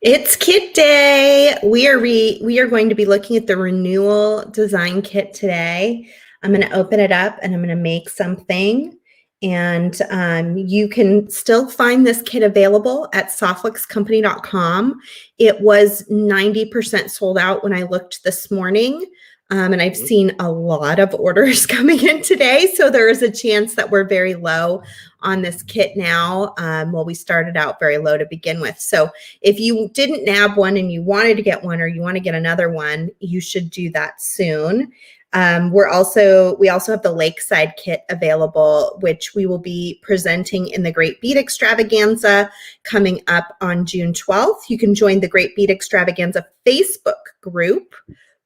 It's kit day. We are going to be looking at the Renewal design kit today. I'm going to open it up and I'm going to make something. And you can still find this kit available at softluxcompany.com. It was 90% sold out when I looked this morning. And I've seen a lot of orders coming in today. So there is a chance that we're very low on this kit now. Well, we started out very low to begin with. So if you didn't nab one and you wanted to get one or you want to get another one, you should do that soon. We also have the Lakeside kit available, which we will be presenting in the Great Bead Extravaganza coming up on June 12th. You can join the Great Bead Extravaganza Facebook group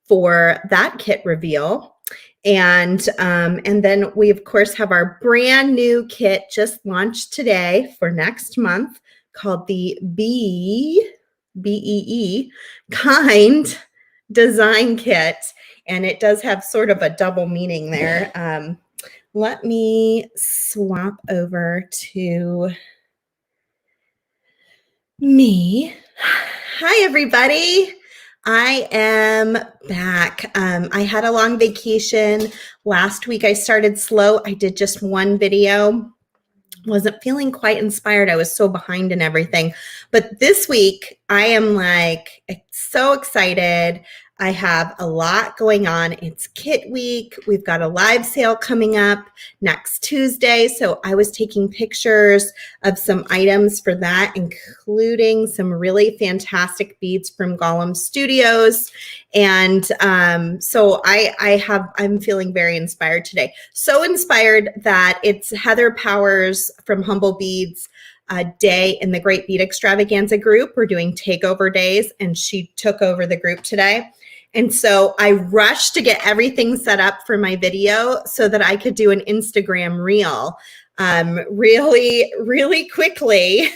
for that kit reveal. And then we, of course, have our brand new kit just launched today for next month called the BEE Kind Design Kit. And it does have sort of a double meaning there. Let me swap over to me. Hi, everybody. I am back. I had a long vacation. Last week I started slow. I did just one video. Wasn't feeling quite inspired. I was so behind in everything. But this week I am like so excited. I have a lot going on. It's kit week. We've got a live sale coming up next Tuesday. So I was taking pictures of some items for that, including some really fantastic beads from Gollum Studios. And so I'm feeling very inspired today. So inspired that it's Heather Powers from Humble Beads day in the Great Bead Extravaganza group. We're doing takeover days, and she took over the group today. And so I rushed to get everything set up for my video so that I could do an Instagram reel really, really quickly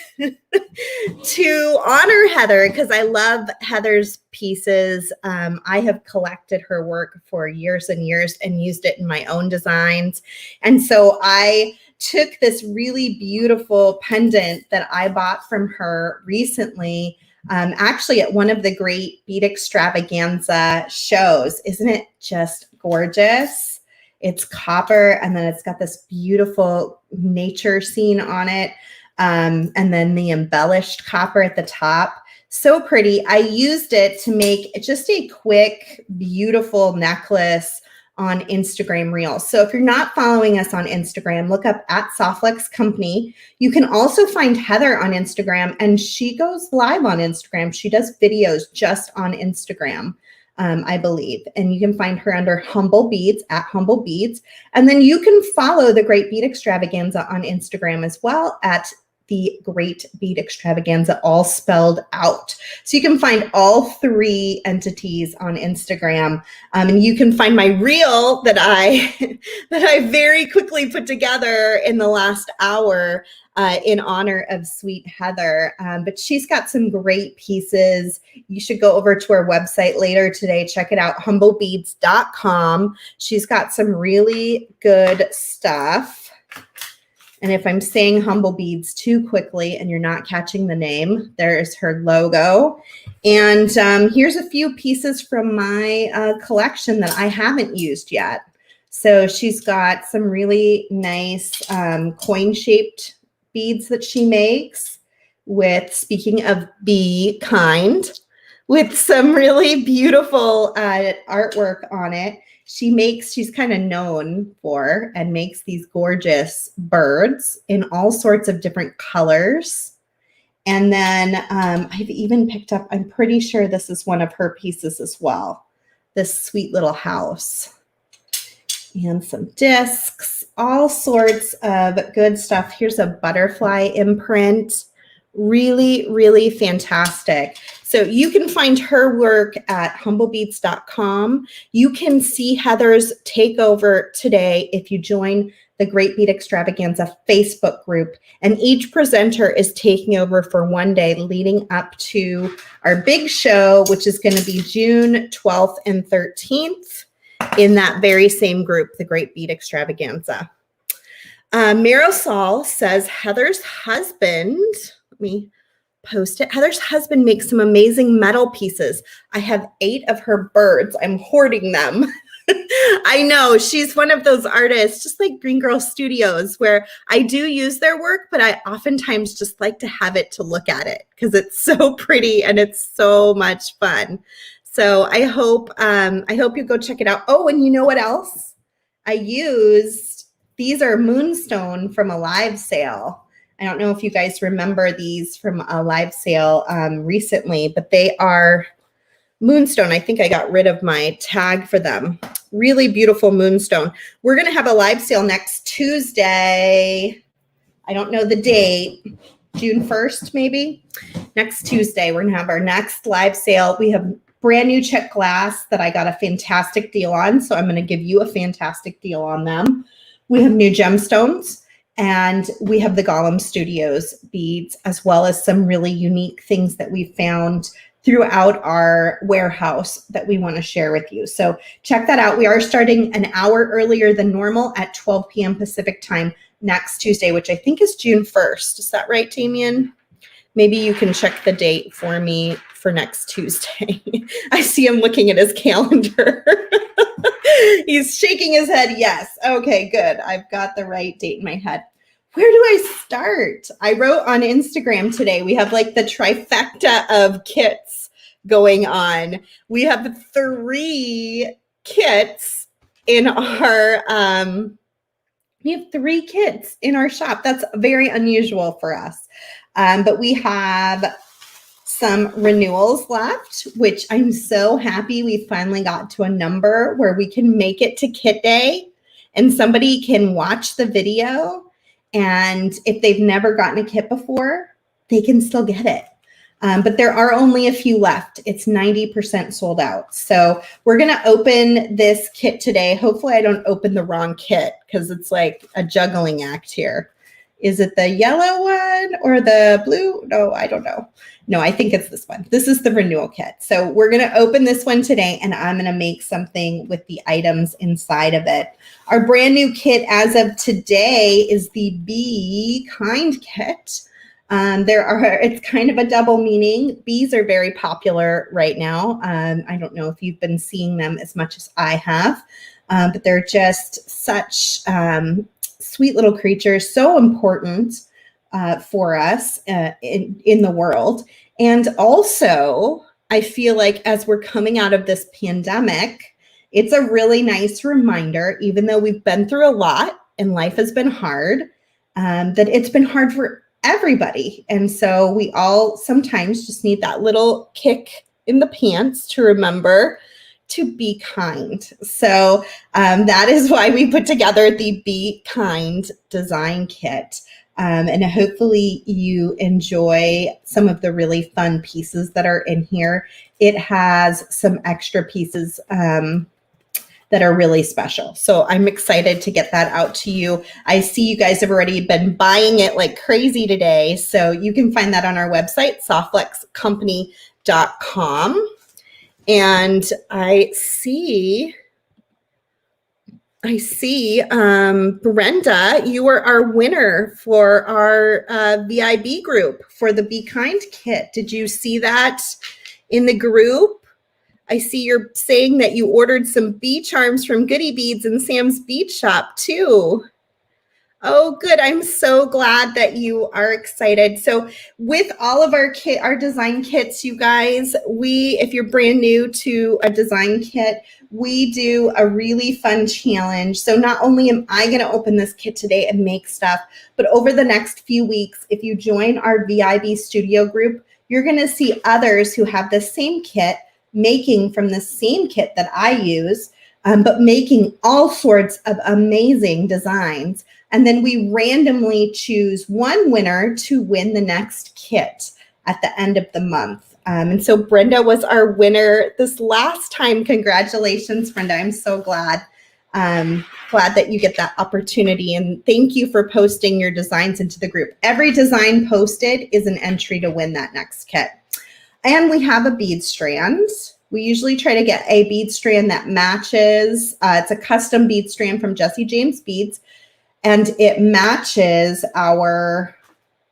to honor Heather, because I love Heather's pieces. I have collected her work for years and years and used it in my own designs. And so I took this really beautiful pendant that I bought from her recently, actually at one of the Great Bead Extravaganza shows. Isn't it just gorgeous? It's copper, and then it's got this beautiful nature scene on it, and then the embellished copper at the top. So pretty. I used it to make just a quick, beautiful necklace on Instagram Reels. So if you're not following us on Instagram, look up at Softlex Company. You can also find Heather on Instagram, and she goes live on Instagram. She does videos just on Instagram, I believe. And you can find her under Humble Beads, at Humble Beads. And then you can follow the Great Bead Extravaganza on Instagram as well, at the Great Bead Extravaganza, all spelled out. So you can find all three entities on Instagram, and you can find my reel that I very quickly put together in the last hour in honor of sweet Heather. But she's got some great pieces. You should go over to her website later today. Check it out, humblebeads.com. She's got some really good stuff. And if I'm saying Humble Beads too quickly and you're not catching the name, there is her logo. And here's a few pieces from my collection that I haven't used yet. So she's got some really nice coin-shaped beads that she makes with, speaking of be kind, with some really beautiful artwork on it. She's kind of known for and makes these gorgeous birds in all sorts of different colors. And then I've even picked up, I'm pretty sure this is one of her pieces as well, this sweet little house. And some discs, all sorts of good stuff. Here's a butterfly imprint. Really, really fantastic. So you can find her work at humblebeads.com. You can see Heather's takeover today if you join the Great Bead Extravaganza Facebook group. And each presenter is taking over for one day leading up to our big show, which is going to be June 12th and 13th in that very same group, the Great Bead Extravaganza. Marisol says Heather's husband, let me post it. Heather's husband makes some amazing metal pieces. I have 8 of her birds. I'm hoarding them. I know she's one of those artists, just like Green Girl Studios, where I do use their work, but I oftentimes just like to have it to look at it because it's so pretty and it's so much fun. So I hope you go check it out. Oh, and you know what else? I used, these are moonstone from a live sale. I don't know if you guys remember these from a live sale recently, but they are moonstone. I think I got rid of my tag for them. Really beautiful moonstone. We're going to have a live sale next Tuesday. I don't know the date. June 1st, maybe. Next Tuesday, we're going to have our next live sale. We have brand new check glass that I got a fantastic deal on. So I'm going to give you a fantastic deal on them. We have new gemstones. And we have the Gollum Studios beads, as well as some really unique things that we found throughout our warehouse that we want to share with you. So check that out. We are starting an hour earlier than normal at 12 p.m. Pacific time next Tuesday, which I think is June 1st. Is that right, Damien? Maybe you can check the date for me for next Tuesday. I see him looking at his calendar. He's shaking his head. Yes. Okay, good. I've got the right date in my head. Where do I start? I wrote on Instagram today, we have like the trifecta of kits going on. We have 3 kits in our, we have 3 kits in our shop. That's very unusual for us. But we have some renewals left, which I'm so happy we finally got to a number where we can make it to kit day and somebody can watch the video. And if they've never gotten a kit before, they can still get it. But there are only a few left. It's 90% sold out. So we're going to open this kit today. Hopefully I don't open the wrong kit because it's like a juggling act here. Is it the yellow one or the blue? No, I don't know. No, I think it's this one. This is the renewal kit. So we're going to open this one today and I'm going to make something with the items inside of it. Our brand new kit as of today is the Be Kind kit. It's kind of a double meaning. Bees are very popular right now. I don't know if you've been seeing them as much as I have, but they're just such sweet little creatures, so important for us in the world. And also, I feel like as we're coming out of this pandemic, it's a really nice reminder, even though we've been through a lot and life has been hard, that it's been hard for everybody. And so we all sometimes just need that little kick in the pants to remember to be kind. So that is why we put together the Be Kind design kit. And hopefully you enjoy some of the really fun pieces that are in here. It has some extra pieces that are really special. So I'm excited to get that out to you. I see you guys have already been buying it like crazy today. So you can find that on our website, softflexcompany.com. And I see, Brenda, you were our winner for our VIB group for the Be Kind kit. Did you see that in the group? I see you're saying that you ordered some bee charms from Goody Beads in Sam's Bead Shop too. Oh, good. I'm so glad that you are excited. So with all of our design kits, you guys, if you're brand new to a design kit, we do a really fun challenge. So not only am I going to open this kit today and make stuff, but over the next few weeks, if you join our VIB studio group, you're going to see others who have the same kit making from the same kit that I use, but making all sorts of amazing designs. And then we randomly choose one winner to win the next kit at the end of the month. And so Brenda was our winner this last time. Congratulations, Brenda. I'm so glad. Glad that you get that opportunity. And thank you for posting your designs into the group. Every design posted is an entry to win that next kit. And we have a bead strand. We usually try to get a bead strand that matches. It's a custom bead strand from Jesse James Beads. And it matches our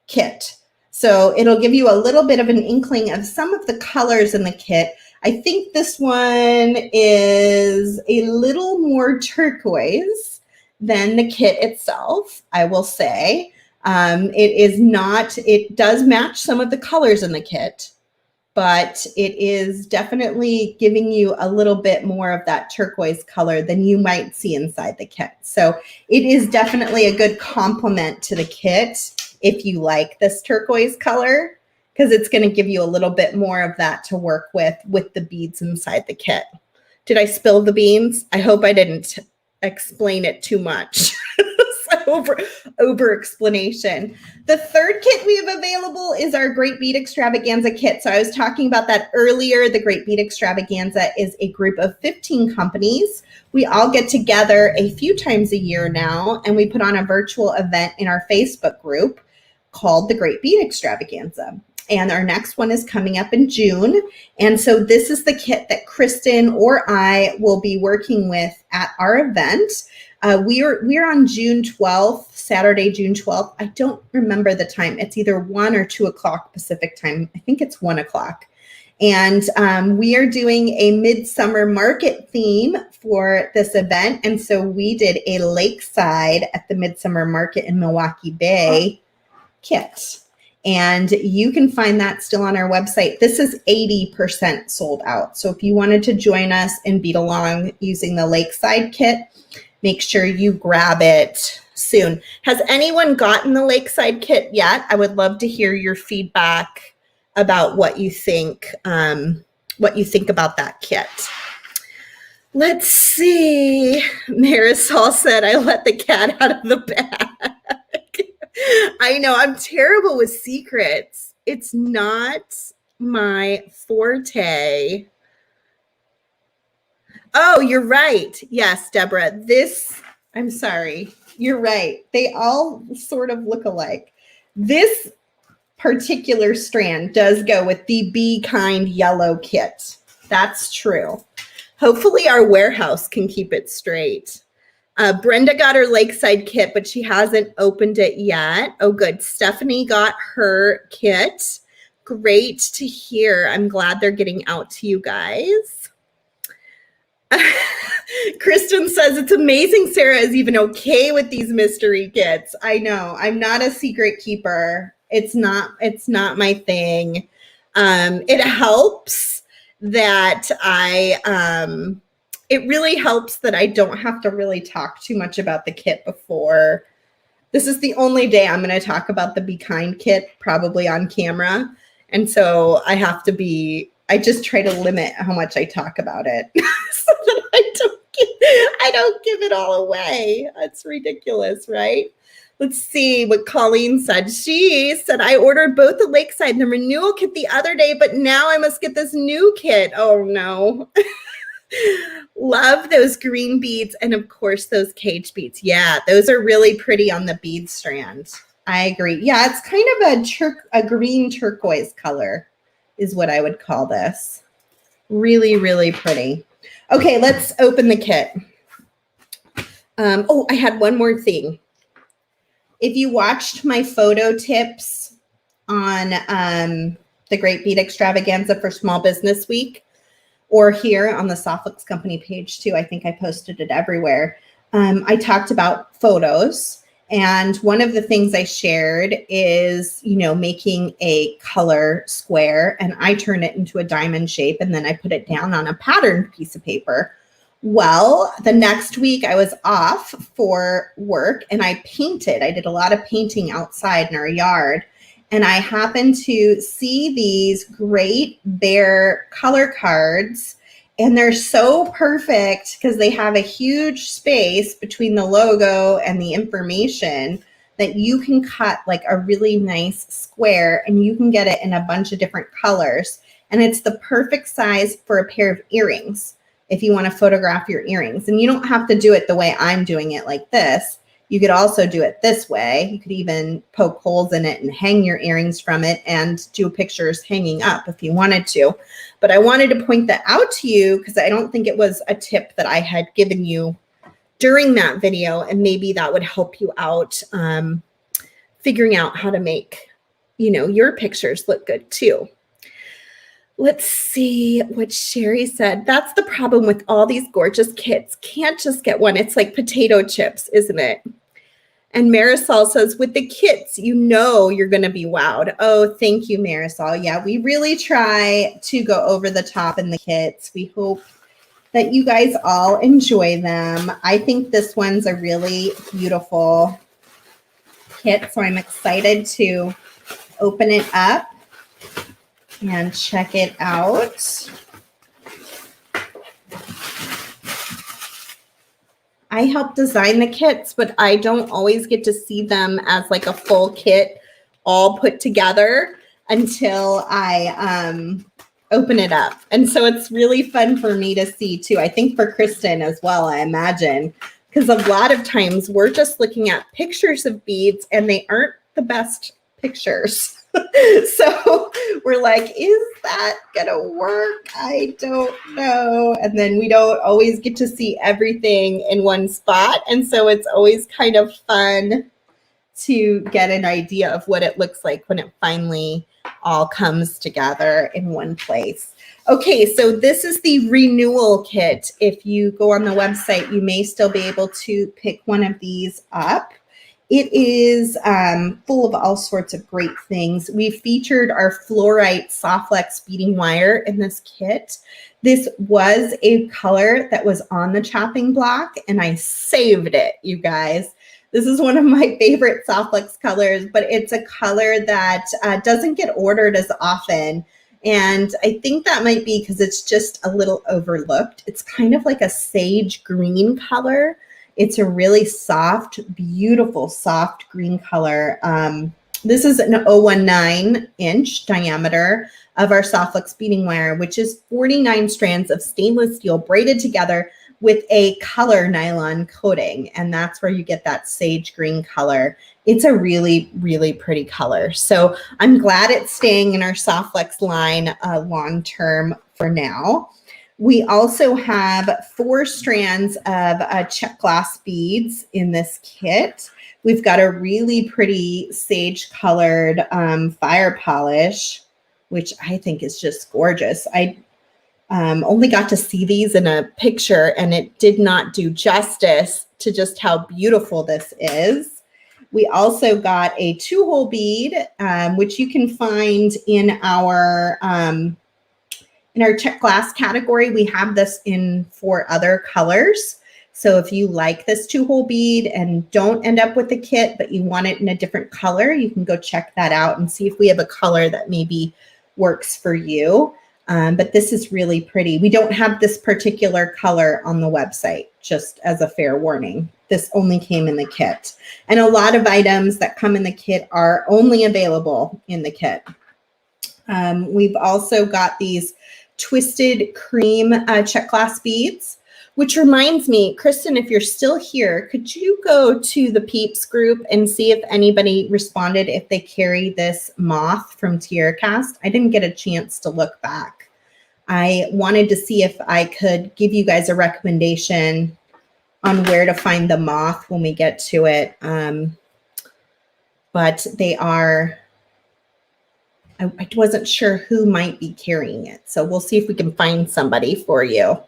kit. So it'll give you a little bit of an inkling of some of the colors in the kit. I think this one is a little more turquoise than the kit itself, I will say. It does match some of the colors in the kit, but it is definitely giving you a little bit more of that turquoise color than you might see inside the kit. So it is definitely a good complement to the kit if you like this turquoise color, because it's going to give you a little bit more of that to work with the beads inside the kit. Did I spill the beans? I hope I didn't explain it too much. Over explanation. The third kit we have available is our Great Bead Extravaganza kit. So I was talking about that earlier. The Great Bead Extravaganza is a group of 15 companies. We all get together a few times a year now, and we put on a virtual event in our Facebook group called the Great Bead Extravaganza. And our next one is coming up in June. And so this is the kit that Kristen or I will be working with at our event. We are on June 12th, Saturday, June 12th. I don't remember the time. It's either 1 or 2 o'clock Pacific time. I think it's 1 o'clock. And we are doing a midsummer market theme for this event. And so we did a lakeside at the midsummer market in Milwaukee Bay kit. And you can find that still on our website. This is 80% sold out. So if you wanted to join us and bead along using the lakeside kit, make sure you grab it soon. Has anyone gotten the lakeside kit yet? I would love to hear your feedback about what you think about that kit. Let's see. Marisol said, I let the cat out of the bag. I know, I'm terrible with secrets. It's not my forte. Oh, you're right. Yes, Deborah. I'm sorry. You're right. They all sort of look alike. This particular strand does go with the Be Kind yellow kit. That's true. Hopefully our warehouse can keep it straight. Brenda got her lakeside kit, but she hasn't opened it yet. Oh, good. Stephanie got her kit. Great to hear. I'm glad they're getting out to you guys. Kristen says, it's amazing Sarah is even okay with these mystery kits. I know. I'm not a secret keeper. It's not my thing. It helps that it really helps that I don't have to really talk too much about the kit before. This is the only day I'm going to talk about the Be Kind kit, probably on camera. And so I just try to limit how much I talk about it so that I don't give it all away. That's ridiculous, right? Let's see what Colleen said. She said, I ordered both the Lakeside and the Renewal kit the other day, but now I must get this new kit. Oh, no. Love those green beads and, of course, those cage beads. Yeah, those are really pretty on the bead strand. I agree. Yeah, it's kind of a green turquoise color is what I would call this. Really, really pretty. Okay, let's open the kit. I had one more thing. If you watched my photo tips on the Great Bead Extravaganza for Small Business Week, or here on the Softflix Company page too, I think I posted it everywhere. I talked about photos. And one of the things I shared is, making a color square, and I turn it into a diamond shape, and then I put it down on a patterned piece of paper. Well, the next week I was off for work and I painted. I did a lot of painting outside in our yard, and I happened to see these great bear color cards. And they're so perfect because they have a huge space between the logo and the information that you can cut like a really nice square, and you can get it in a bunch of different colors. And it's the perfect size for a pair of earrings if you want to photograph your earrings. And you don't have to do it the way I'm doing it like this. You could also do it this way. You could even poke holes in it and hang your earrings from it and do pictures hanging up if you wanted to. But I wanted to point that out to you because I don't think it was a tip that I had given you during that video, and maybe that would help you out figuring out how to make you know, your pictures look good too. Let's see what Sherry said. That's the problem with all these gorgeous kits. Can't just get one. It's like potato chips, isn't it? And Marisol says, with the kits, you know you're going to be wowed. Oh, thank you, Marisol. Yeah, we really try to go over the top in the kits. We hope that you guys all enjoy them. I think this one's a really beautiful kit, so I'm excited to open it up and check it out. I help design the kits, but I don't always get to see them as like a full kit all put together until I open it up. And so it's really fun for me to see too. I think for Kristen as well, I imagine, because a lot of times we're just looking at pictures of beads and they aren't the best pictures. So we're like, is that gonna work? I don't know. And then we don't always get to see everything in one spot. And so it's always kind of fun to get an idea of what it looks like when it finally all comes together in one place. Okay, so this is the Renewal kit. If you go on the website, you may still be able to pick one of these up. It is full of all sorts of great things. We featured our fluorite Softflex beading wire in this kit. This was a color that was on the chopping block, and I saved it, you guys. This is one of my favorite Softflex colors, but it's a color that doesn't get ordered as often. And I think that might be because it's just a little overlooked. It's kind of like a sage green color. It's a really soft, beautiful, soft green color. This is an 019-inch diameter of our Softflex beading wire, which is 49 strands of stainless steel braided together with a color nylon coating. And that's where you get that sage green color. It's a really, really pretty color. So I'm glad it's staying in our Softflex line long-term for now. We also have 4 strands of check glass beads in this kit. We've got a really pretty sage colored fire polish, which I think is just gorgeous. I only got to see these in a picture and it did not do justice to just how beautiful this is. We also got a 2-hole bead, which you can find in our check glass category. We have this in 4 other colors. So if you like this 2-hole bead and don't end up with the kit, but you want it in a different color, you can go check that out and see if we have a color that maybe works for you. But this is really pretty. We don't have this particular color on the website, just as a fair warning. This only came in the kit. And a lot of items that come in the kit are only available in the kit. We've also got these twisted cream check glass beads, which reminds me, Kristen, if you're still here, could you go to the Peeps group and see if anybody responded if they carry this moth from TierraCast? I didn't get a chance to look back. I wanted to see if I could give you guys a recommendation on where to find the moth when we get to it. But they are, I wasn't sure who might be carrying it. So we'll see if we can find somebody for you.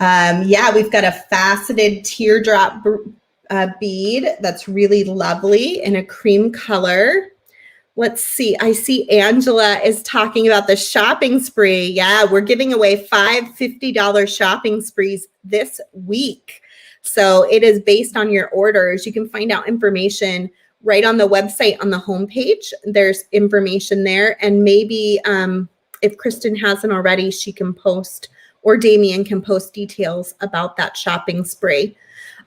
Yeah, we've got a faceted teardrop bead that's really lovely in a cream color. Let's see. I see Angela is talking about the shopping spree. Yeah, we're giving away 5 $50 shopping sprees this week. So it is based on your orders. You can find out information right on the website on the homepage. There's information there. And maybe if Kristen hasn't already, she can post, or Damien can post details about that shopping spree.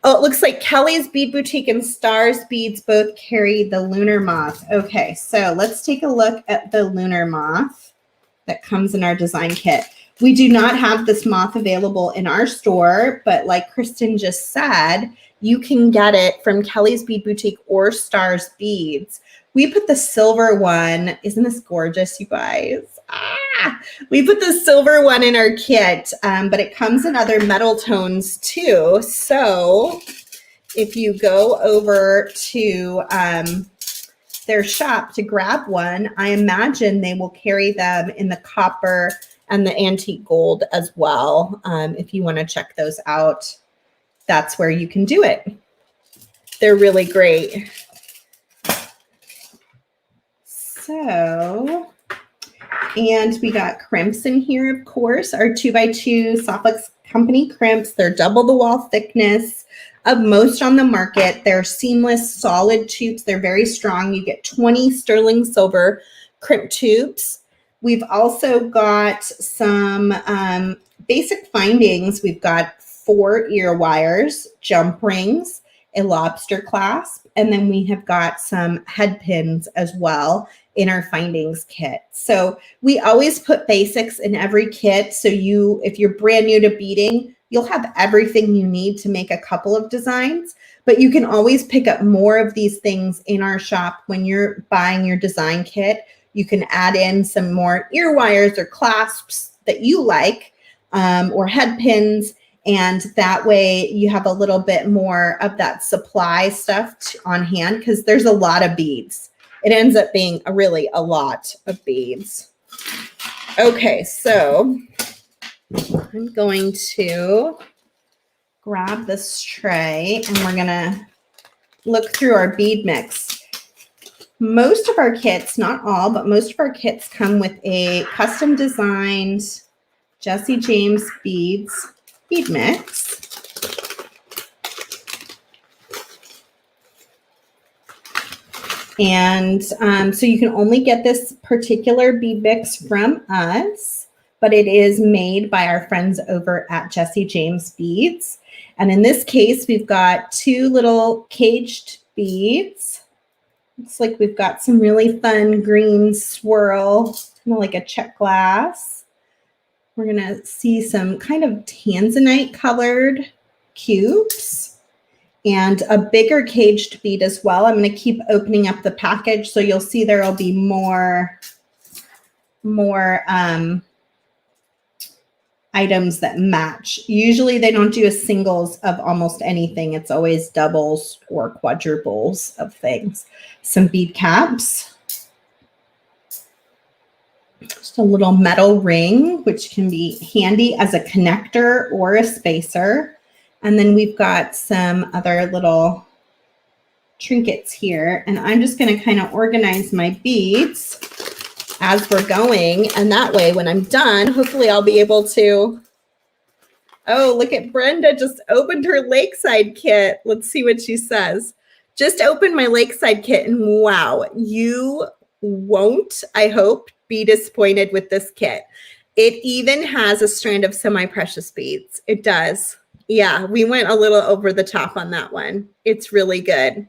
Oh, it looks like Kelly's Bead Boutique and Stars Beads both carry the lunar moth. Okay, so let's take a look at the lunar moth that comes in our design kit. We do not have this moth available in our store, but like Kristen just said, you can get it from Kelly's Bead Boutique or Stars Beads. We put the silver one, isn't this gorgeous, you guys? We put the silver one in our kit, but it comes in other metal tones too. So if you go over to their shop to grab one, I imagine they will carry them in the copper and the antique gold as well. If you want to check those out, that's where you can do it. They're really great. So, and we got crimps in here, of course, our 2x2 Softflex Company crimps. They're double the wall thickness of most on the market. They're seamless, solid tubes. They're very strong. You get 20 sterling silver crimp tubes. We've also got some basic findings. We've got 4 ear wires, jump rings, a lobster clasp, and then we have got some head pins as well in our findings kit. So we always put basics in every kit. So if you're brand new to beading, you'll have everything you need to make a couple of designs, but you can always pick up more of these things in our shop when you're buying your design kit. You can add in some more ear wires or clasps that you like, or head pins. And that way you have a little bit more of that supply stuff on hand, because there's a lot of beads. It ends up being really a lot of beads. Okay, so I'm going to grab this tray and we're gonna look through our bead mix. Most of our kits, not all, but most of our kits come with a custom designed Jesse James beads bead mix. And so you can only get this particular bead mix from us, but it is made by our friends over at Jesse James Beads. And in this case, we've got 2 little caged beads. Looks like we've got some really fun green swirl, kind of like a check glass. We're gonna see some kind of tanzanite colored cubes and a bigger caged bead as well. I'm going to keep opening up the package, so you'll see there will be more items that match. Usually they don't do a singles of almost anything. It's always doubles or quadruples of things. Some bead caps. Just a little metal ring, which can be handy as a connector or a spacer. And then we've got some other little trinkets here. And I'm just going to kind of organize my beads as we're going. And that way, when I'm done, hopefully I'll be able to... Oh, look at Brenda just opened her Lakeside kit. Let's see what she says. Just opened my Lakeside kit, and wow, you won't, I hope, be disappointed with this kit. It even has a strand of semi-precious beads. It does. Yeah, we went a little over the top on that one. It's really good.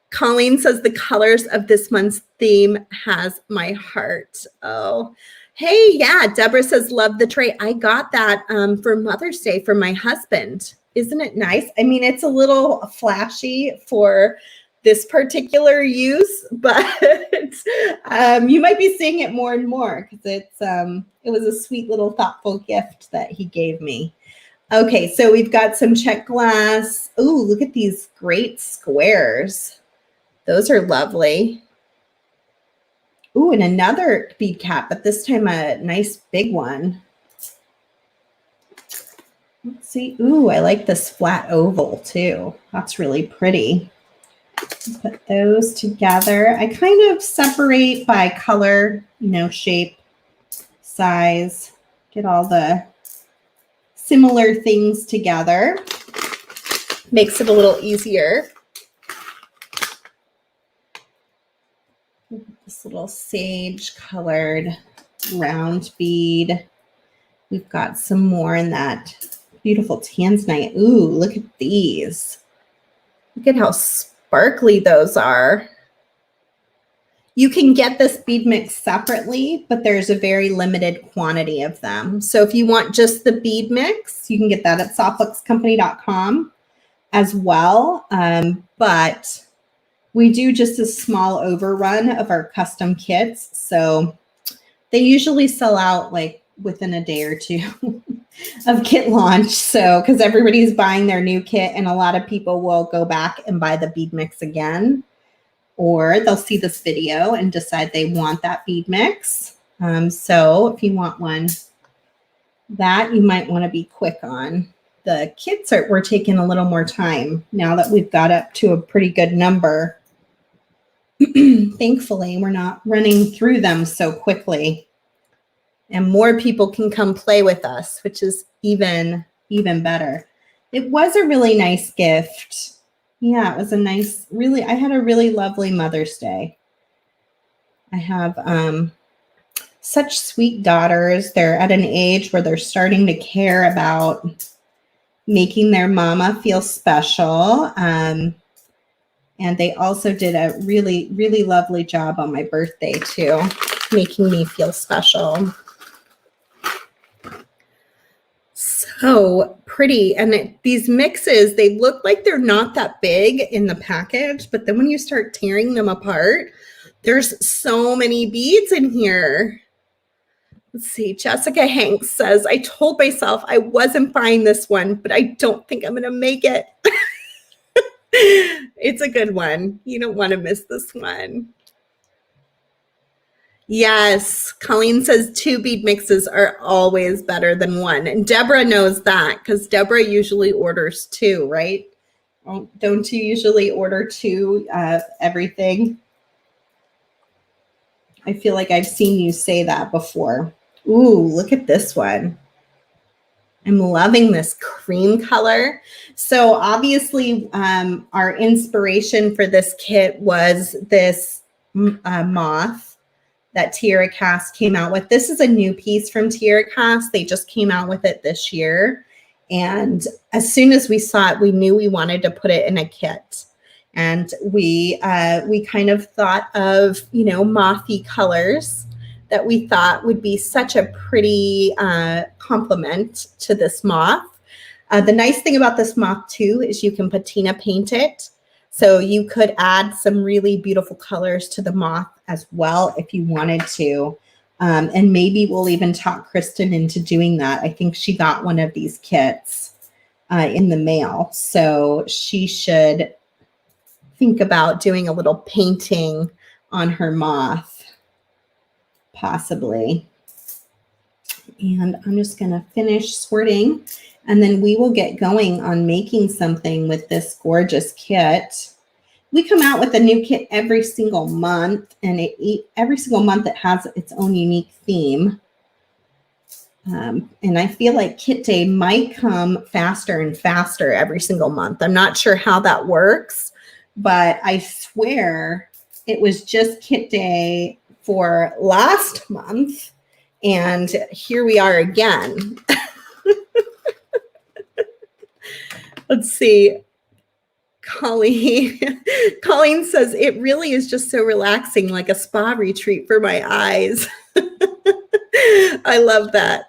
Colleen says the colors of this month's theme has my heart. Oh, hey, yeah. Deborah says, love the tray. I got that for Mother's Day for my husband. Isn't it nice? I mean, it's a little flashy for this particular use, but you might be seeing it more and more because it was a sweet little thoughtful gift that he gave me. Okay, so we've got some check glass. Ooh, look at these great squares. Those are lovely. Ooh, and another bead cap, but this time a nice big one. Let's see. Ooh, I like this flat oval too. That's really pretty. Put those together. I kind of separate by color, shape, size, get all the similar things together. Makes it a little easier. This little sage colored round bead. We've got some more in that beautiful tanzanite. Ooh, look at these. Look at how sparkly those are. You can get this bead mix separately, but there's a very limited quantity of them. So if you want just the bead mix, you can get that at softflexcompany.com as well. But we do just a small overrun of our custom kits. So they usually sell out like within a day or two of kit launch. So, because everybody's buying their new kit and a lot of people will go back and buy the bead mix again. or they'll see this video and decide they want that bead mix. So if you want one, that you might want to be quick on. The kits we're taking a little more time now that we've got up to a pretty good number. Thankfully, we're not running through them so quickly. And more people can come play with us, which is even better. It was a really nice gift. Yeah, it was a nice, I had a really lovely Mother's Day. I have such sweet daughters. They're at an age where they're starting to care about making their mama feel special. And they also did a really, really lovely job on my birthday too, making me feel special. So pretty. And these mixes, they look like they're not that big in the package, but then when you start tearing them apart, there's so many beads in here. Let's see. Jessica Hanks says, I told myself I wasn't buying this one, but I don't think I'm going to make it. It's a good one. You don't want to miss this one. Yes. Colleen says 2 bead mixes are always better than 1. And Deborah knows that because Deborah usually orders 2, right? Don't you usually order 2 everything? I feel like I've seen you say that before. Ooh, look at this one. I'm loving this cream color. So obviously our inspiration for this kit was this moth that Tierra Cast came out with. This is a new piece from Tierra Cast. They just came out with it this year. And as soon as we saw it, we knew we wanted to put it in a kit. And we kind of thought of, mothy colors that we thought would be such a pretty complement to this moth. The nice thing about this moth too is you can patina paint it. So you could add some really beautiful colors to the moth as well if you wanted to. And maybe we'll even talk Kristen into doing that. I think she got one of these kits in the mail. So she should think about doing a little painting on her moth. Possibly. And I'm just going to finish sorting and then we will get going on making something with this gorgeous kit. We come out with a new kit every single month and every single month it has its own unique theme. And I feel like Kit Day might come faster and faster every single month. I'm not sure how that works, but I swear it was just Kit Day for last month, and here we are again. Let's see. Colleen says, it really is just so relaxing, like a spa retreat for my eyes. I love that.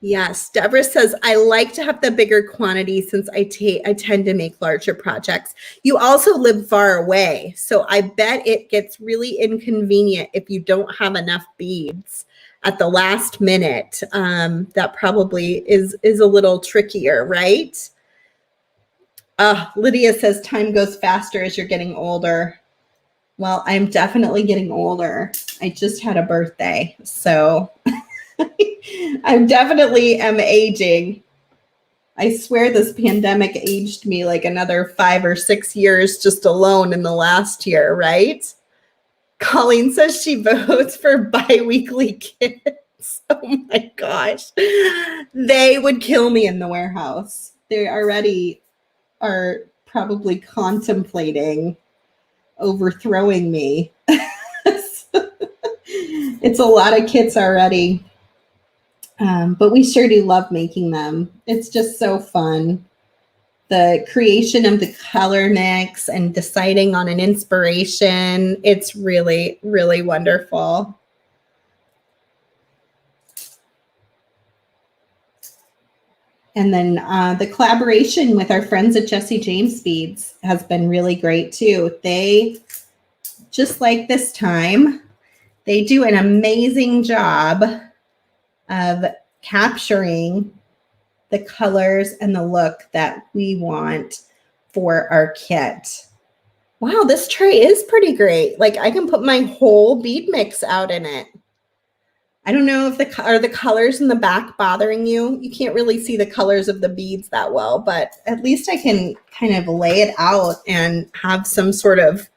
Yes, Deborah says, I like to have the bigger quantity since I tend to make larger projects. You also live far away, so I bet it gets really inconvenient if you don't have enough beads at the last minute. That probably is a little trickier, right? Lydia says, time goes faster as you're getting older. Well, I'm definitely getting older. I just had a birthday, so... I definitely am aging. I swear this pandemic aged me like another 5 or 6 years just alone in the last year, right? Colleen says she votes for bi-weekly kits. Oh my gosh. They would kill me in the warehouse. They already are probably contemplating overthrowing me. It's a lot of kits already. But we sure do love making them. It's just so fun. The creation of the color mix and deciding on an inspiration, it's really, really wonderful. And then the collaboration with our friends at Jesse James Beads has been really great too. They, just like this time, they do an amazing job of capturing the colors and the look that we want for our kit. Wow, this tray is pretty great. Like I can put my whole bead mix out in it. I don't know if are the colors in the back bothering you. You can't really see the colors of the beads that well, but at least I can kind of lay it out and have some sort of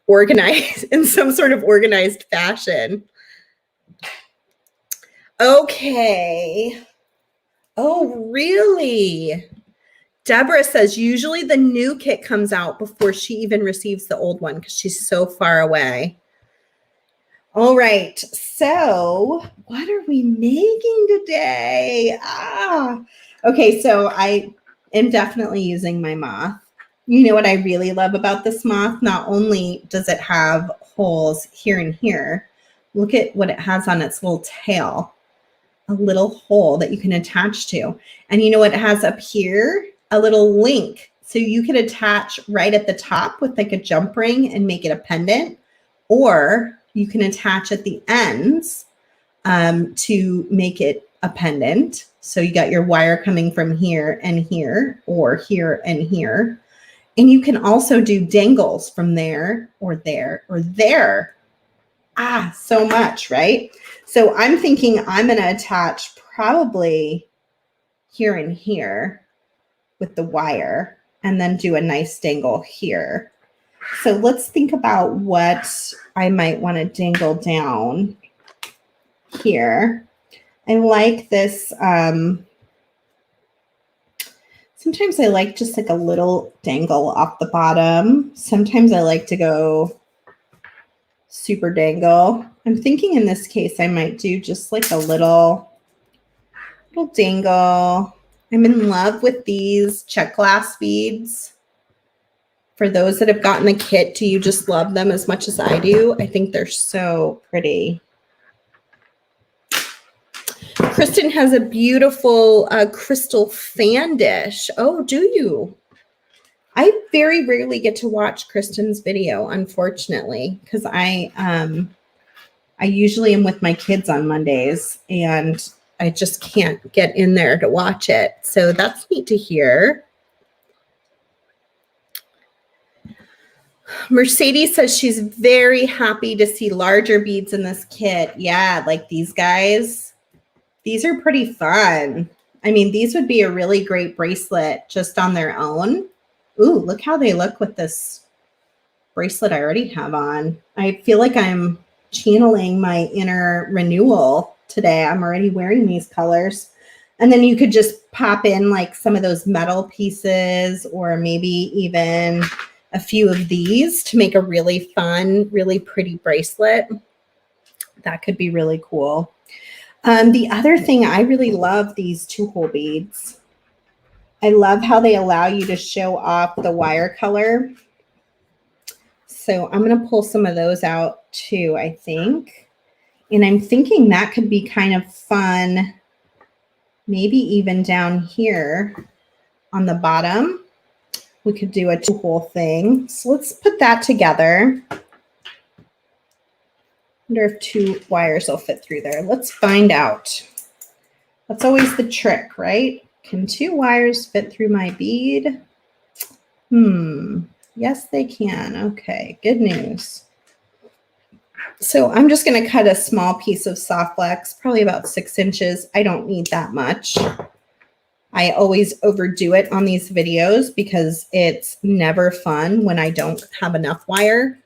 organized fashion. Okay. Oh, really? Deborah says usually the new kit comes out before she even receives the old one because she's so far away. All right, so what are we making today? Okay, so I am definitely using my moth. You know what I really love about this moth? Not only does it have holes here and here, look at what it has on its little tail, a little hole that you can attach to. And you know what it has up here? A little link. So you could attach right at the top with like a jump ring and make it a pendant, or you can attach at the ends to make it a pendant. So you got your wire coming from here and here, or here and here. And you can also do dangles from there or there or there. So much, right? So I'm thinking I'm going to attach probably here and here with the wire and then do a nice dangle here. So let's think about what I might want to dangle down here. I like this. Sometimes I like just like a little dangle off the bottom. Sometimes I like to go super dangle. I'm thinking in this case, I might do just like a little dangle. I'm in love with these check glass beads. For those that have gotten the kit, do you just love them as much as I do? I think they're so pretty. Kristen has a beautiful crystal fan dish. Oh, do you? I very rarely get to watch Kristen's video, unfortunately, because I usually am with my kids on Mondays and I just can't get in there to watch it. So that's neat to hear. Mercedes says she's very happy to see larger beads in this kit. Yeah, like these guys, these are pretty fun. I mean, these would be a really great bracelet just on their own. Ooh, look how they look with this bracelet I already have on. I feel like I'm channeling my inner Renewal today. I'm already wearing these colors. And then you could just pop in like some of those metal pieces or maybe even a few of these to make a really fun, really pretty bracelet. That could be really cool. The other thing, I really love these 2-hole beads. I love how they allow you to show off the wire color. So I'm going to pull some of those out too, I think. And I'm thinking that could be kind of fun, maybe even down here on the bottom. We could do a 2-hole thing. So let's put that together. Wonder if 2 wires will fit through there. Let's find out. That's always the trick, right? Can 2 wires fit through my bead? Yes, they can. Okay, good news. So I'm just going to cut a small piece of soft flex, probably about 6 inches. I don't need that much. I always overdo it on these videos because it's never fun when I don't have enough wire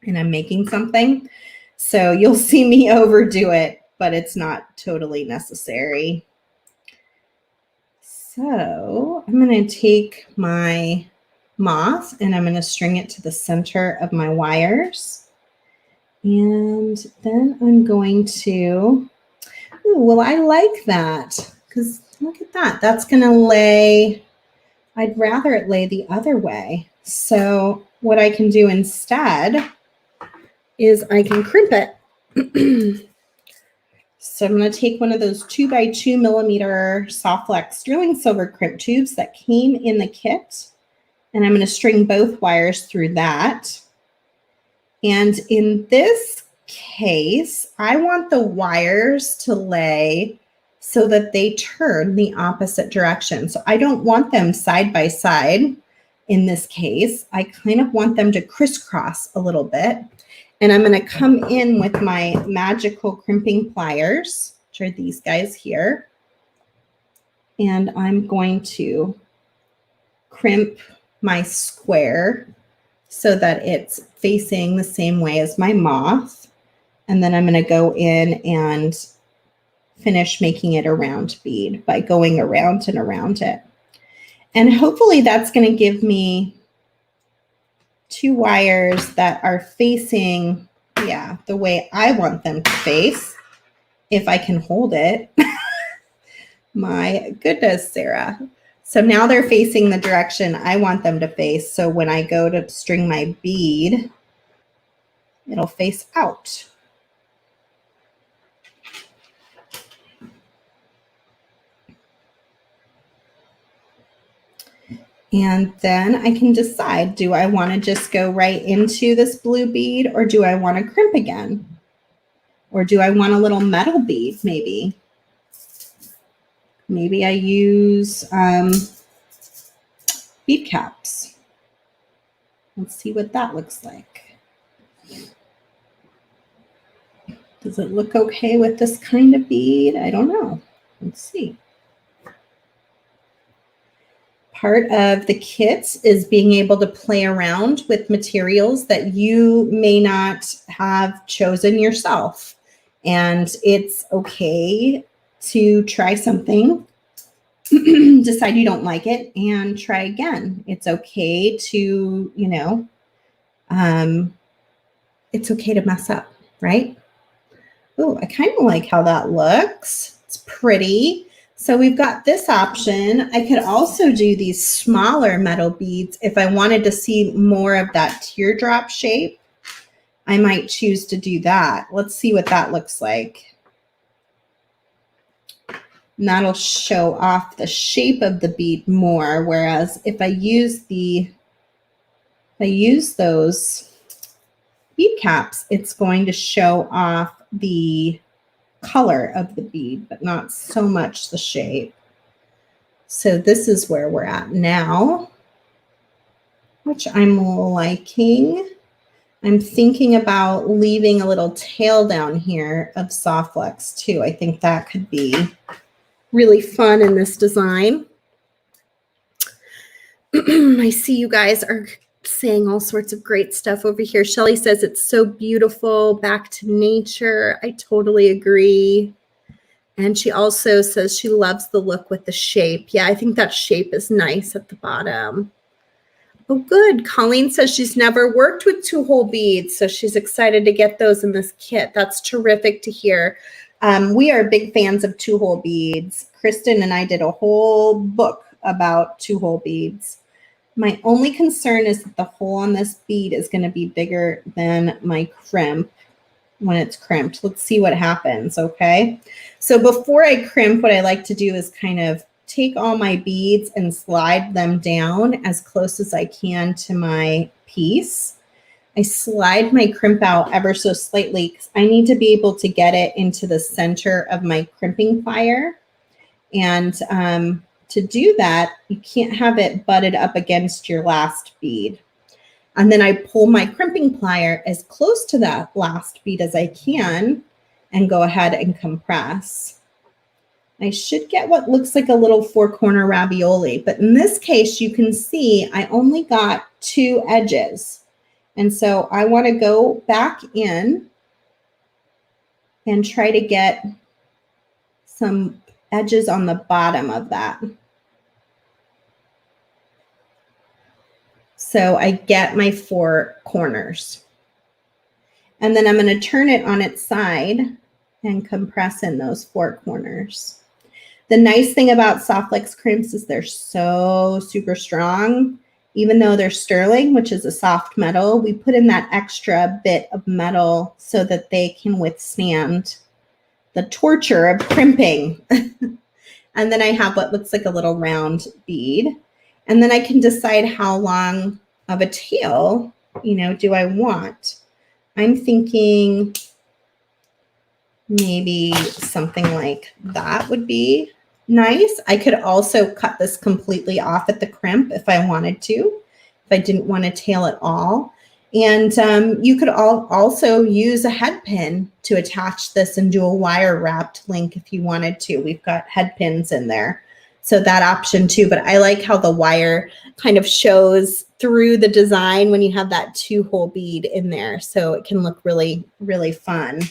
and I'm making something. So you'll see me overdo it, but it's not totally necessary. So I'm going to take my moth and I'm going to string it to the center of my wires. And then I'm going to, well, I like that because look at that. That's going to lay, I'd rather it lay the other way. So what I can do instead is I can crimp it. So I'm going to take one of those 2x2 millimeter soft flex sterling silver crimp tubes that came in the kit. And I'm going to string both wires through that. And in this case, I want the wires to lay so that they turn the opposite direction. So I don't want them side by side. in this case, I kind of want them to crisscross a little bit. And I'm going to come in with my magical crimping pliers, which are these guys here. And I'm going to crimp my square so that it's facing the same way as my moth. And then I'm going to go in and finish making it a round bead by going around and around it. And hopefully that's going to give me 2 wires that are facing, yeah, the way I want them to face, if I can hold it. My goodness, Sarah. So now they're facing the direction I want them to face. So when I go to string my bead, it'll face out. And then I can decide, do I want to just go right into this blue bead, or do I want to crimp again? Or do I want a little metal bead maybe? Maybe I use bead caps. Let's see what that looks like. Does it look okay with this kind of bead? I don't know. Let's see. Part of the kit is being able to play around with materials that you may not have chosen yourself. And it's okay to try something, decide you don't like it, and try again. It's okay to, you know, it's okay to mess up, right? Oh, I kind of like how that looks. It's pretty. So we've got this option. I could also do these smaller metal beads if I wanted to see more of that teardrop shape. I might choose to do that. Let's see what that looks like. And that'll show off the shape of the bead more. Whereas if I use those bead caps, it's going to show off the color of the bead, but not so much the shape. So this is where we're at now, which I'm liking. I'm thinking about leaving a little tail down here of soft flex too. I think that could be really fun in this design. I see you guys are saying all sorts of great stuff over here. Shelly says it's so beautiful, back to nature. I totally agree. And she also says she loves the look with the shape. Yeah, I think that shape is nice at the bottom. Oh, good. Colleen says she's never worked with 2-hole beads, so she's excited to get those in this kit. That's terrific to hear. We are big fans of 2-hole beads. Kristen and I did a whole book about 2-hole beads. My only concern is that the hole on this bead is going to be bigger than my crimp when it's crimped. Let's see what happens, okay? So before I crimp, what I like to do is kind of take all my beads and slide them down as close as I can to my piece. I slide my crimp out ever so slightly because I need to be able to get it into the center of my crimping plier. And to do that, you can't have it butted up against your last bead. And then I pull my crimping plier as close to that last bead as I can and go ahead and compress. I should get what looks like a little 4-corner ravioli, but in this case, you can see I only got 2 edges. And so I want to go back in and try to get some edges on the bottom of that. So I get my 4 corners. And then I'm going to turn it on its side and compress in those 4 corners. The nice thing about soft flex crimps is they're so super strong. Even though they're sterling, which is a soft metal, we put in that extra bit of metal so that they can withstand the torture of crimping. And then I have what looks like a little round bead. And then I can decide how long of a tail, do I want. I'm thinking maybe something like that would be nice. I could also cut this completely off at the crimp if I wanted to. if I didn't want to tail it all. And you could also use a head pin to attach this and do a wire wrapped link if you wanted to. We've got head pins in there. So that option too, but I like how the wire kind of shows through the design when you have that 2-hole bead in there. So it can look really, really fun.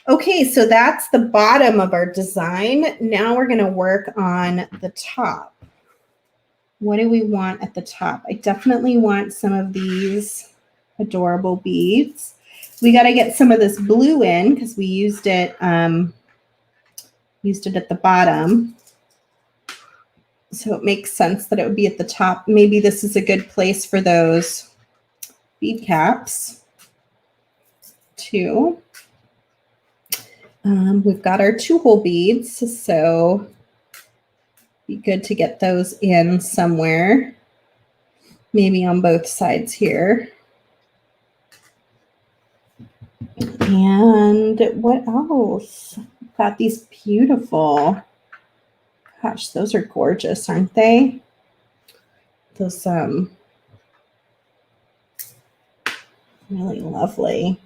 Okay, so that's the bottom of our design. Now we're gonna work on the top. What do we want at the top? I definitely want some of these adorable beads. We gotta get some of this blue in because we used it at the bottom. So it makes sense that it would be at the top. Maybe this is a good place for those bead caps too. We've got our 2-hole beads, so be good to get those in somewhere, maybe on both sides here. And what else? We've got these beautiful, gosh, those are gorgeous, aren't they? Those really lovely.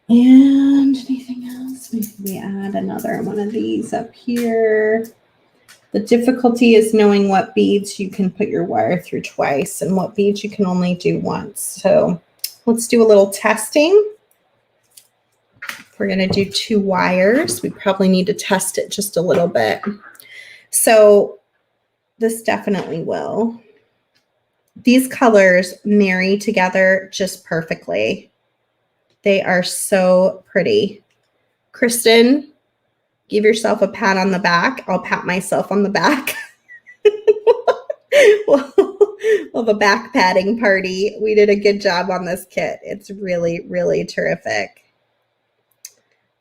And anything else? Maybe we add another one of these up here. The difficulty is knowing what beads you can put your wire through twice and what beads you can only do once. So let's do a little testing. If we're going to do 2 wires, we probably need to test it just a little bit. So this definitely will. These colors marry together just perfectly. They are so pretty. Kristen, give yourself a pat on the back. I'll pat myself on the back. We'll have a back patting party. We did a good job on this kit. It's really, really terrific.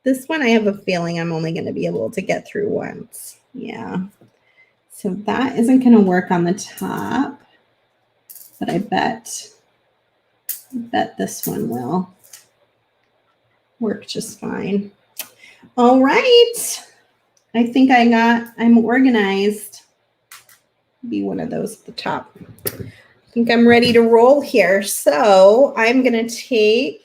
This one, I have a feeling I'm only going to be able to get through once. Yeah. So that isn't going to work on the top, but I bet this one will work just fine. All right. I think I'm organized. Be one of those at the top. I think I'm ready to roll here. So I'm going to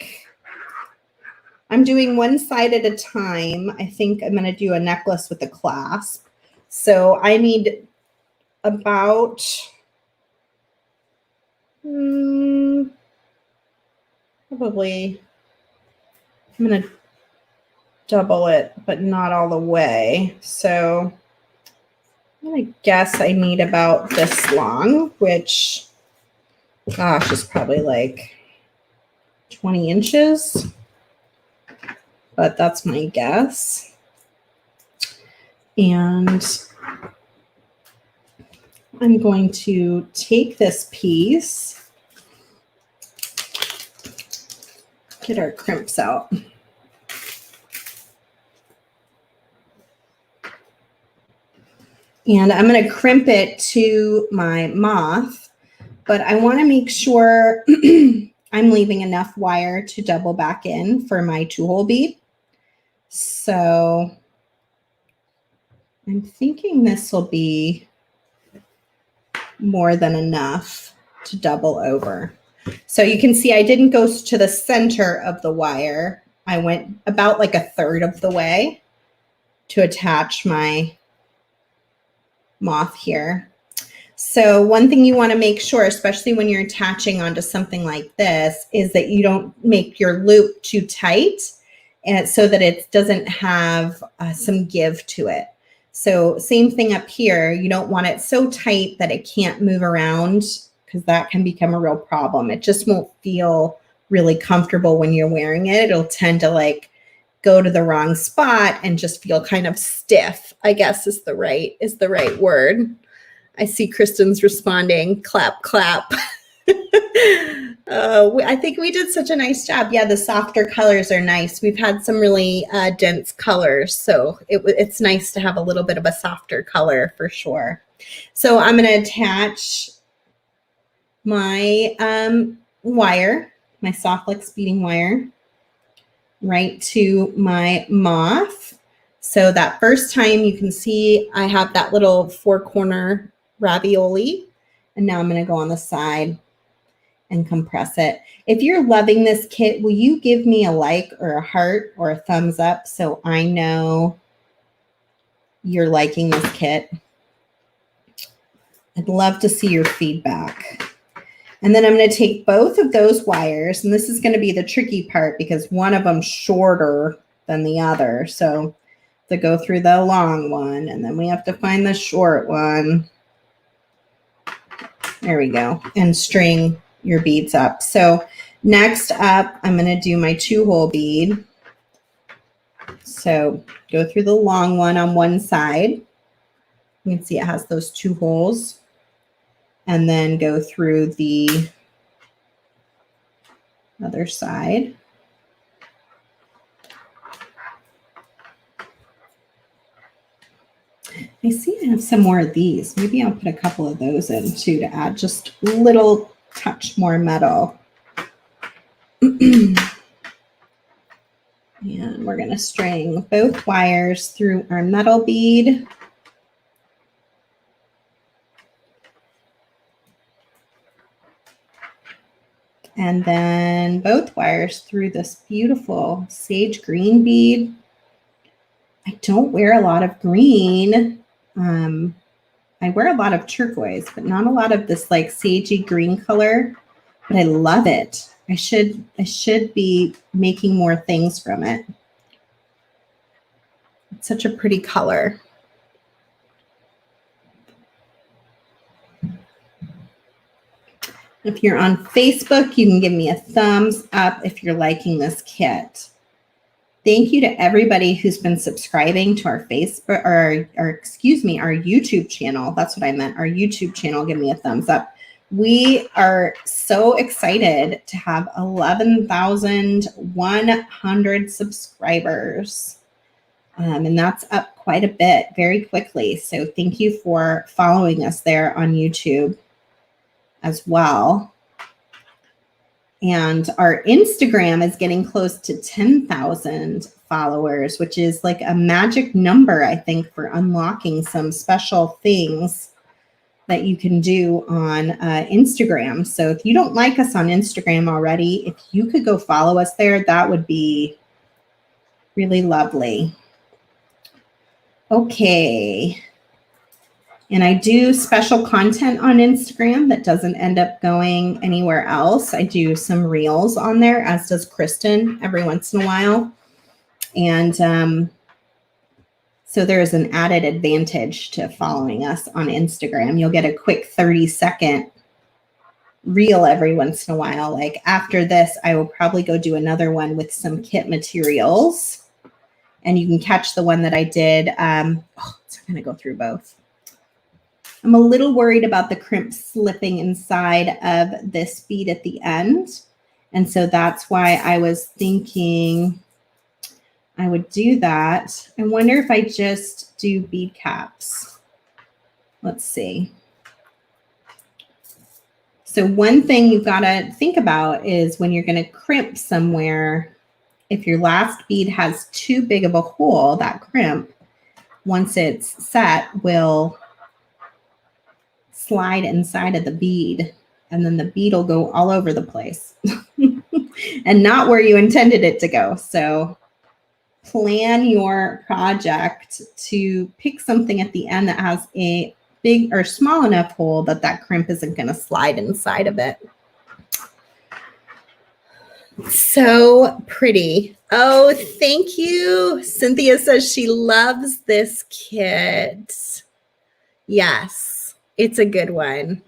I'm doing one side at a time. I think I'm going to do a necklace with a clasp. So I need about, probably, I'm going to double it, but not all the way. So I'm going to guess I need about this long, which, gosh, is probably like 20 inches. But that's my guess. And I'm going to take this piece, get our crimps out. And I'm going to crimp it to my moth, but I want to make sure I'm leaving enough wire to double back in for my 2-hole bead. So I'm thinking this will be more than enough to double over. So you can see I didn't go to the center of the wire. I went about like 1/3 of the way to attach my moth here. So one thing you want to make sure, especially when you're attaching onto something like this, is that you don't make your loop too tight, and so that it doesn't have some give to it. So same thing up here. You don't want it so tight that it can't move around, because that can become a real problem. It just won't feel really comfortable when you're wearing it. It'll tend to like go to the wrong spot and just feel kind of stiff, I guess is the right word. I see Kristen's responding, clap, clap. I think we did such a nice job. Yeah, the softer colors are nice. We've had some really dense colors, so it's nice to have a little bit of a softer color for sure. So I'm going to attach my wire, my soft flex beading wire, right to my moth. So that first time you can see I have that little 4-corner ravioli, And now I'm going to go on the side and compress it. If you're loving this kit, will you give me a like or a heart or a thumbs up so I know you're liking this kit? I'd love to see your feedback. And then I'm going to take both of those wires, and this is going to be the tricky part because one of them's shorter than the other. So to go through the long one, and then we have to find the short one. There we go. And string your beads up. So next up, I'm going to do my 2-hole bead. So go through the long one on one side. You can see it has those 2 holes. And then go through the other side. I see I have some more of these. Maybe I'll put a couple of those in too to add just a little touch more metal. And we're going to string both wires through our metal bead. And then both wires through this beautiful sage green bead. I don't wear a lot of green. I wear a lot of turquoise, but not a lot of this like sagey green color, but I love it. I should be making more things from it. It's such a pretty color. If you're on Facebook, you can give me a thumbs up if you're liking this kit. Thank you to everybody who's been subscribing to our Facebook, or excuse me, our YouTube channel. That's what I meant, our YouTube channel. Give me a thumbs up. We are so excited to have 11,100 subscribers. And that's up quite a bit very quickly. So thank you for following us there on YouTube as well. And our Instagram is getting close to 10,000 followers, which is like a magic number, I think, for unlocking some special things that you can do on Instagram. So if you don't like us on Instagram already, if you could go follow us there, that would be really lovely. Okay. And I do special content on Instagram that doesn't end up going anywhere else. I do some reels on there, as does Kristen every once in a while. And so there is an added advantage to following us on Instagram. You'll get a quick 30-second reel every once in a while. Like after this, I will probably go do another one with some kit materials. And you can catch the one that I did. So I'm going to go through both. I'm a little worried about the crimp slipping inside of this bead at the end. And so that's why I was thinking I would do that. I wonder if I just do bead caps. Let's see. So one thing you've got to think about is when you're going to crimp somewhere, if your last bead has too big of a hole, that crimp, once it's set, will slide inside of the bead, and then the bead will go all over the place and not where you intended it to go. So plan your project to pick something at the end that has a big or small enough hole that that crimp isn't going to slide inside of it. So pretty. Oh, thank you. Cynthia says she loves this kit. Yes. It's a good one.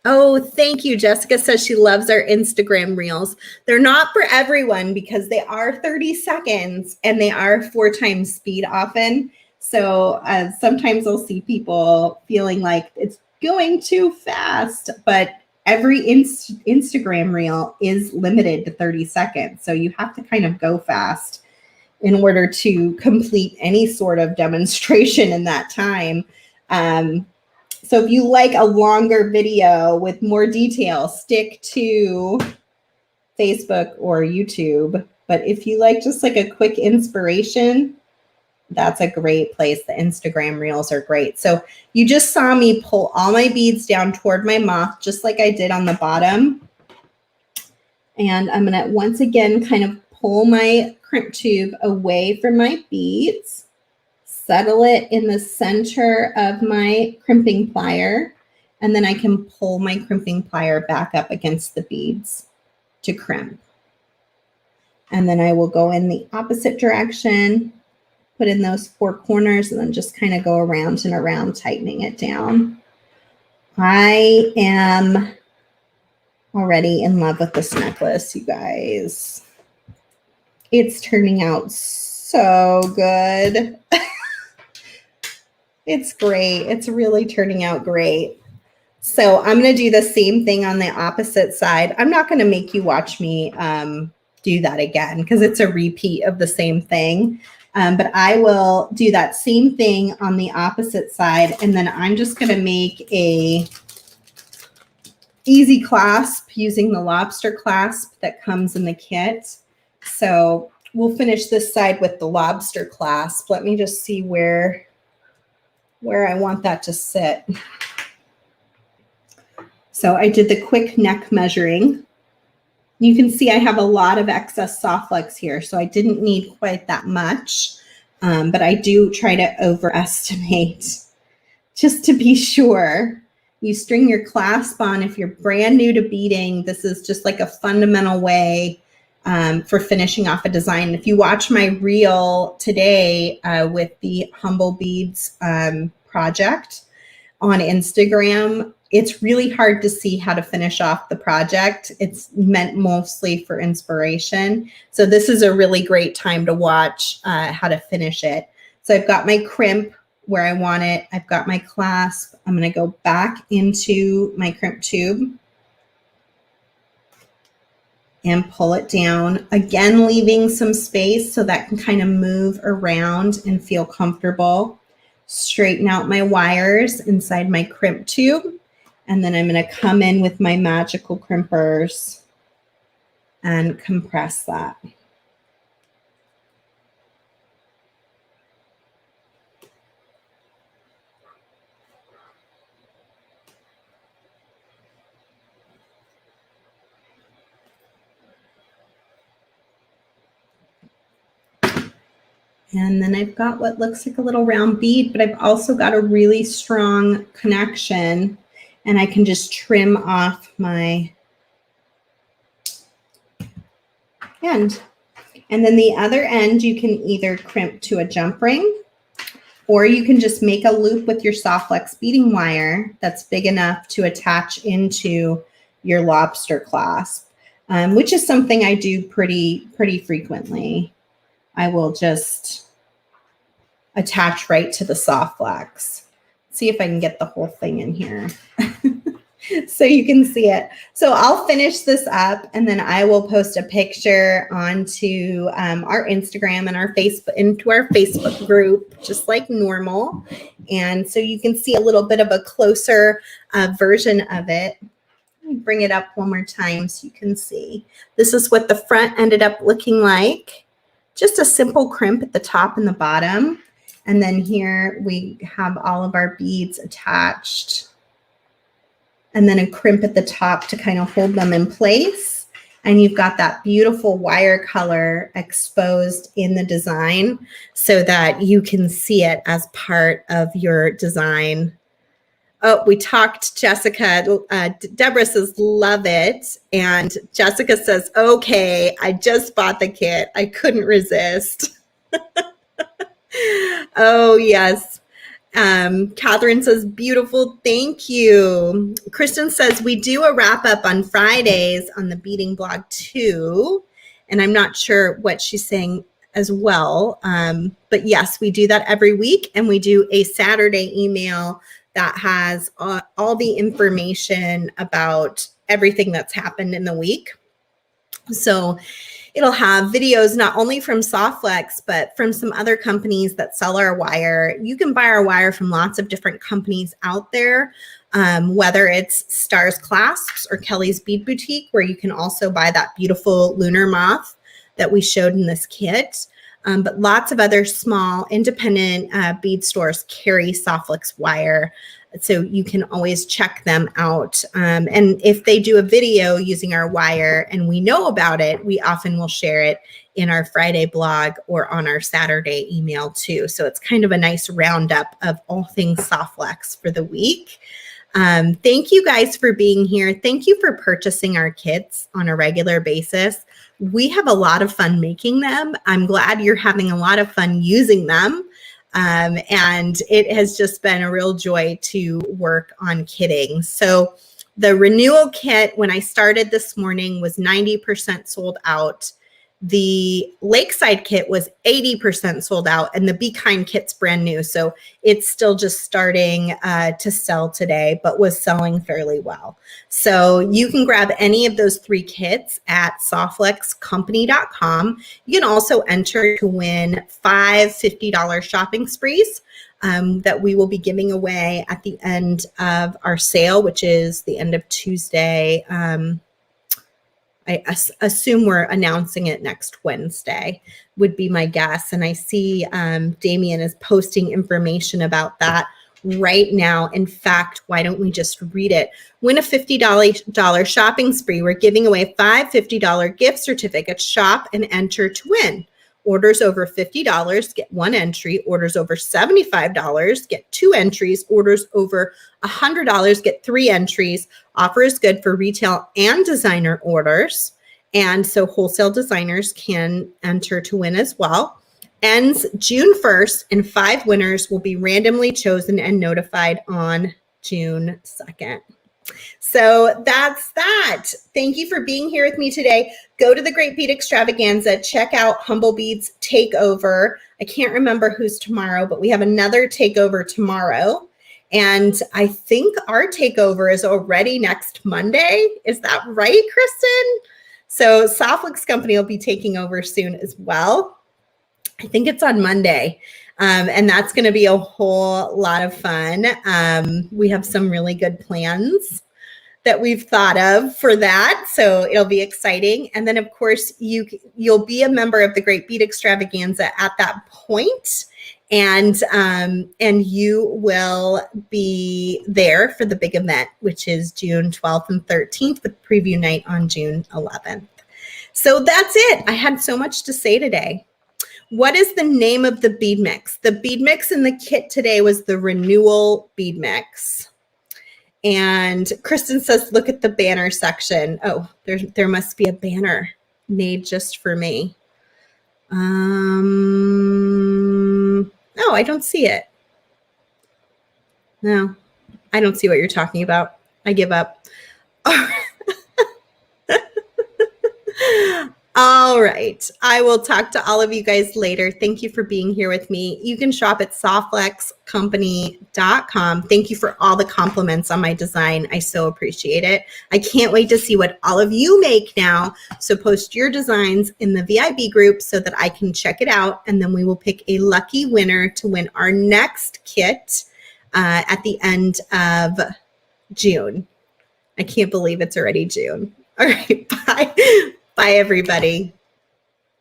Oh, thank you. Jessica says she loves our Instagram reels. They're not for everyone because they are 30 seconds and they are 4 times speed often. So sometimes I'll see people feeling like it's going too fast, but every Instagram reel is limited to 30 seconds. So you have to kind of go fast in order to complete any sort of demonstration in that time. So if you like a longer video with more detail, stick to Facebook or YouTube. But if you like just like a quick inspiration, that's a great place. The Instagram reels are great. So you just saw me pull all my beads down toward my moth, just like I did on the bottom. And I'm going to once again kind of pull my crimp tube away from my beads, settle it in the center of my crimping plier, and then I can pull my crimping plier back up against the beads to crimp. And then I will go in the opposite direction, put in those 4 corners, and then just kind of go around and around, tightening it down. I am already in love with this necklace, you guys. It's turning out so good. It's great. It's really turning out great. So I'm going to do the same thing on the opposite side. I'm not going to make you watch me do that again because it's a repeat of the same thing. But I will do that same thing on the opposite side. And then I'm just going to make a easy clasp using the lobster clasp that comes in the kit. So we'll finish this side with the lobster clasp. Let me just see where I want that to sit. So I did the quick neck measuring. You can see I have a lot of excess soft flex here, so I didn't need quite that much, but I do try to overestimate just to be sure. You string your clasp on. If you're brand new to beading, this is just like a fundamental way for finishing off a design. If you watch my reel today with the Humble Beads project on Instagram, it's really hard to see how to finish off the project. It's meant mostly for inspiration. So this is a really great time to watch how to finish it. So I've got my crimp where I want it. I've got my clasp. I'm going to go back into my crimp tube and pull it down. Again, leaving some space so that can kind of move around and feel comfortable. Straighten out my wires inside my crimp tube. And then I'm going to come in with my magical crimpers and compress that. And then I've got what looks like a little round bead, but I've also got a really strong connection, and I can just trim off my end. And then the other end, you can either crimp to a jump ring, or you can just make a loop with your soft flex beading wire that's big enough to attach into your lobster clasp, which is something I do pretty frequently. I will just attach right to the soft flex. See if I can get the whole thing in here so you can see it. So I'll finish this up, and then I will post a picture onto our Instagram and our Facebook, into our Facebook group, just like normal. And so you can see a little bit of a closer version of it. Let me bring it up one more time so you can see. This is what the front ended up looking like. Just a simple crimp at the top and the bottom. And then here we have all of our beads attached. And then a crimp at the top to kind of hold them in place. And you've got that beautiful wire color exposed in the design so that you can see it as part of your design. Oh, we talked, Jessica. Deborah says, love it. And Jessica says, okay, I just bought the kit. I couldn't resist. Oh, yes. Catherine says, beautiful. Thank you. Kristen says, we do a wrap up on Fridays on the beading blog too. And I'm not sure what she's saying as well. But yes, we do that every week. And we do a Saturday email that has all the information about everything that's happened in the week. So it'll have videos not only from Softflex, but from some other companies that sell our wire. You can buy our wire from lots of different companies out there, whether it's Stars Clasps or Kelly's Bead Boutique, where you can also buy that beautiful lunar moth that we showed in this kit. but lots of other small independent bead stores carry Softflex wire. So you can always check them out. And if they do a video using our wire and we know about it, we often will share it in our Friday blog or on our Saturday email too. So it's kind of a nice roundup of all things Softflex for the week. Thank you guys for being here. Thank you for purchasing our kits on a regular basis. We have a lot of fun making them. I'm glad you're having a lot of fun using them. And it has just been a real joy to work on kitting. So the Renewal kit, when I started this morning, was 90% sold out. The Lakeside kit was 80% sold out, and the Be Kind kit's brand new. So it's still just starting to sell today, but was selling fairly well. So you can grab any of those 3 kits at softflexcompany.com. You can also enter to win 5 $50 shopping sprees that we will be giving away at the end of our sale, which is the end of Tuesday. I assume we're announcing it next Wednesday would be my guess. And I see Damien is posting information about that right now. In fact, why don't we just read it? Win a $50 shopping spree. We're giving away 5 $50 gift certificates. Shop and enter to win. Orders over $50 get 1 entry. Orders over $75 get 2 entries. Orders over $100 get 3 entries. Offer is good for retail and designer orders. And so wholesale designers can enter to win as well. Ends June 1st, and 5 winners will be randomly chosen and notified on June 2nd. So that's that. Thank you for being here with me today. Go to the Great Bead Extravaganza. Check out Humble Beads Takeover. I can't remember who's tomorrow, but we have another takeover tomorrow. And I think our takeover is already next Monday. Is that right, Kristen? So Softflex Company will be taking over soon as well. I think it's on Monday. And that's going to be a whole lot of fun. We have some really good plans that we've thought of for that. So it'll be exciting. And then of course you'll be a member of the Great Bead Extravaganza at that point. And you will be there for the big event, which is June 12th and 13th, with preview night on June 11th. So that's it. I had so much to say today. What is the name of the bead mix? The bead mix in the kit today was the Renewal bead mix. And Kristen says, look at the banner section. Oh, there must be a banner made just for me. No, I don't see it. No, I don't see what you're talking about. I give up. All right. I will talk to all of you guys later. Thank you for being here with me. You can shop at softflexcompany.com. Thank you for all the compliments on my design. I so appreciate it. I can't wait to see what all of you make now. So post your designs in the VIB group so that I can check it out. And then we will pick a lucky winner to win our next kit at the end of June. I can't believe it's already June. All right. Bye. Bye, everybody.